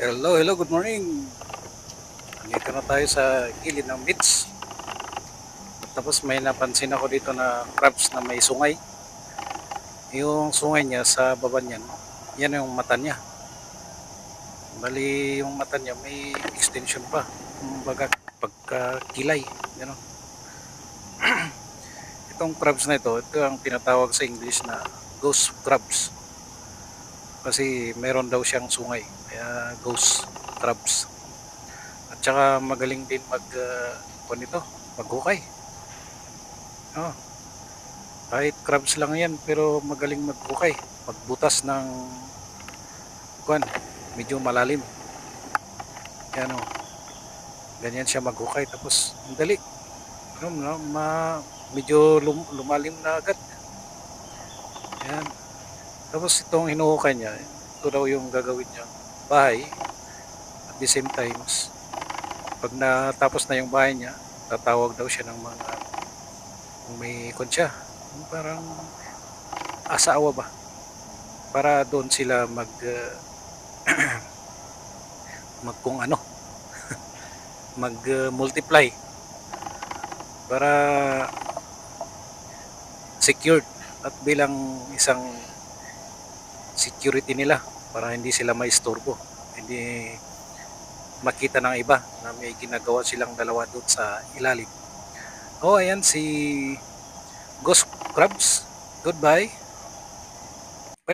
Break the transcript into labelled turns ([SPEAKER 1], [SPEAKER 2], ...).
[SPEAKER 1] Hello, hello, good morning. Nandito na tayo sa gilid ng beach. Tapos may napansin ako dito na crabs na may sungay. Yung sungay niya sa baba niyan, yan yung mata niya. Bali yung mata niya may extension pa. Kumbaga pagkakilay. Gano'n. Itong crabs na ito ang tinatawag sa English na ghost crabs. Kasi meron daw siyang sungay. Kaya ghost crabs. At saka magaling din maghukay. Oh, kahit crabs lang yan pero magaling maghukay. Magbutas ng kuan, medyo malalim. Yan oh, ganyan siya maghukay tapos ang dali. Medyo lumalim na agad. Yan. Tapos itong hinuhukay niya, ito daw yung gagawin niyang bahay. At the same times, pag natapos na yung bahay niya, tatawag daw siya ng mga kung may konsya, parang asawa ba, para doon sila mag kung ano, mag multiply para secured at bilang isang security nila para hindi sila maistorbo, hindi makita ng iba na may ginagawa silang dalawa doon sa ilalim. Oh, ayan si Ghost Crabs. Goodbye.